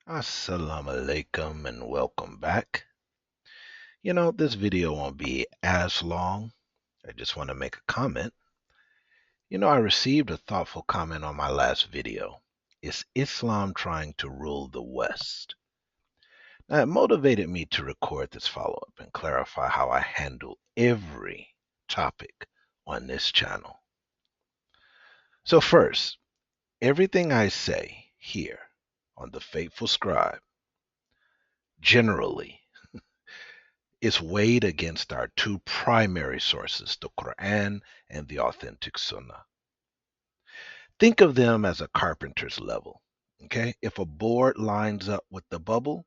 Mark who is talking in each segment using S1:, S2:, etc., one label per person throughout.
S1: Assalamu alaikum and welcome back. This video won't be as long. I just want to make a comment. I received a thoughtful comment on my last video. Is Islam trying to rule the West? Now, it motivated me to record this follow-up and clarify how I handle every topic on this channel. So first, everything I say here on The Faithful Scribe generally is weighed against our two primary sources, the Qur'an and the authentic Sunnah. Think of them as a carpenter's level. Okay? If a board lines up with the bubble,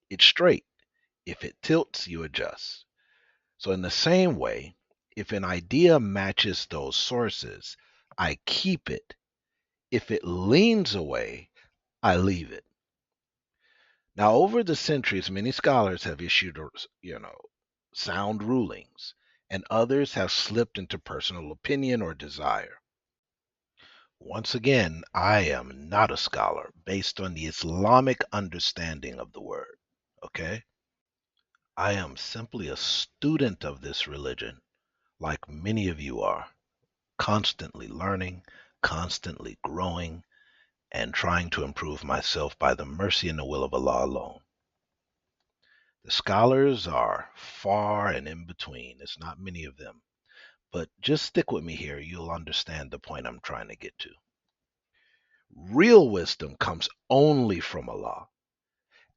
S1: it's straight. If it tilts, you adjust. So, in the same way, if an idea matches those sources, I keep it. If it leans away, I leave it. Now, over the centuries, many scholars have issued, sound rulings, and others have slipped into personal opinion or desire. Once again, I am not a scholar based on the Islamic understanding of the word. Okay? I am simply a student of this religion, like many of you are, constantly learning, constantly growing, and trying to improve myself by the mercy and the will of Allah alone. The scholars are far and in between. It's not many of them. But just stick with me here. You'll understand the point I'm trying to get to. Real wisdom comes only from Allah.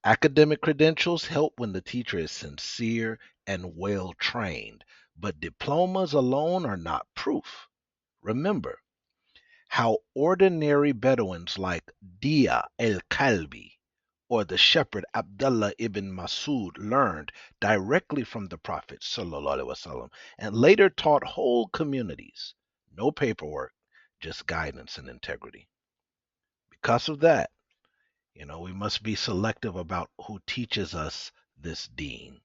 S1: Academic credentials help when the teacher is sincere and well trained, but diplomas alone are not proof. Remember how ordinary Bedouins like Dia el-Kalbi or the shepherd Abdullah ibn Masud learned directly from the Prophet ﷺ, and later taught whole communities. No paperwork, just guidance and integrity. Because of that, we must be selective about who teaches us this deen.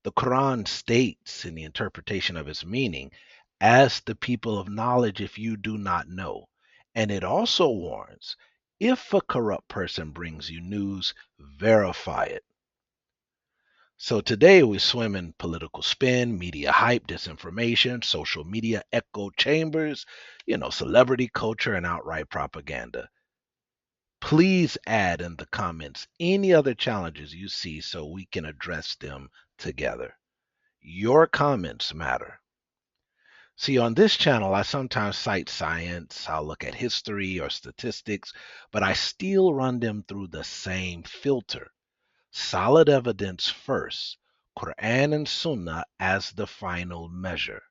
S1: The Quran states in the interpretation of its meaning, ask the people of knowledge if you do not know. And it also warns, if a corrupt person brings you news, verify it. So today we swim in political spin, media hype, disinformation, social media echo chambers, celebrity culture, and outright propaganda. Please add in the comments any other challenges you see so we can address them together. Your comments matter. See, on this channel, I sometimes cite science, I'll look at history or statistics, but I still run them through the same filter. Solid evidence first, Quran and Sunnah as the final measure.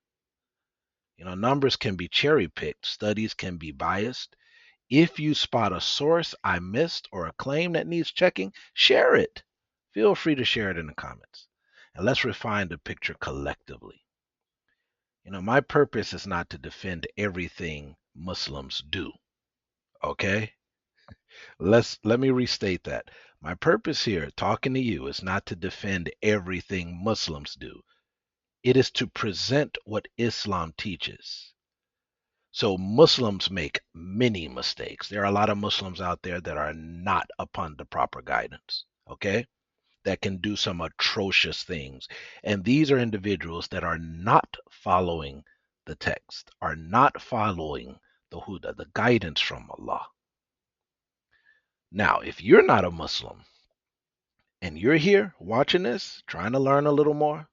S1: Numbers can be cherry picked, studies can be biased. If you spot a source I missed or a claim that needs checking, share it. Feel free to share it in the comments. And let's refine the picture collectively. My purpose is not to defend everything Muslims do. Okay? Let me restate that. My purpose here, talking to you, is not to defend everything Muslims do. It is to present what Islam teaches. So Muslims make many mistakes. There are a lot of Muslims out there that are not upon the proper guidance, okay? That can do some atrocious things. And these are individuals that are not following the text, are not following the Huda, the guidance from Allah. Now, if you're not a Muslim and you're here watching this, trying to learn a little more,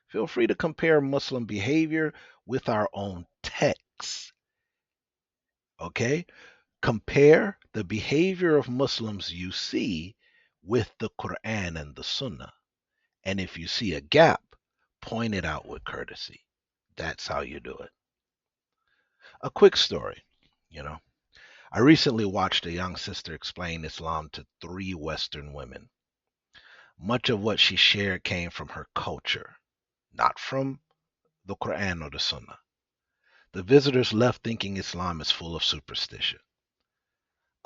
S1: feel free to compare Muslim behavior with our own texts, okay? Compare the behavior of Muslims you see with the Quran and the Sunnah. And if you see a gap, point it out with courtesy. That's how you do it. A quick story, I recently watched a young sister explain Islam to 3 Western women. Much of what she shared came from her culture, not from the Quran or the Sunnah. The visitors left thinking Islam is full of superstition.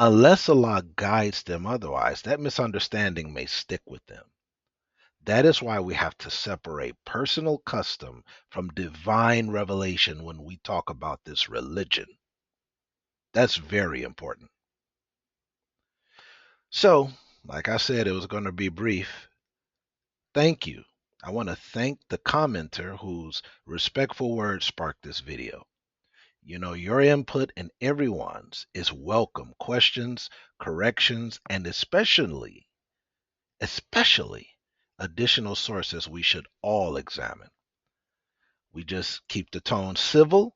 S1: Unless Allah guides them otherwise, that misunderstanding may stick with them. That is why we have to separate personal custom from divine revelation when we talk about this religion. That's very important. So, Like I said, it was going to be brief. Thank you. I want to thank the commenter whose respectful words sparked this video. Your input and everyone's is welcome. Questions, corrections, and especially additional sources we should all examine. We just keep the tone civil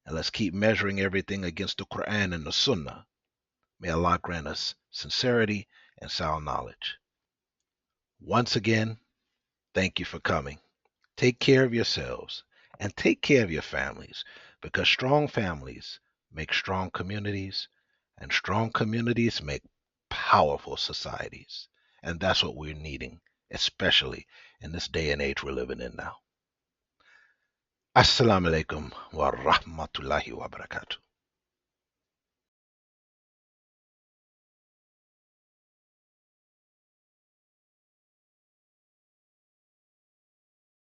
S1: and let's keep measuring everything against the Qur'an and the Sunnah. May Allah grant us sincerity and sound knowledge. Once again, thank you for coming. Take care of yourselves and take care of your families, because strong families make strong communities, and strong communities make powerful societies. And that's what we're needing, especially in this day and age we're living in now. Assalamu alaikum wa rahmatullahi wa barakatuh.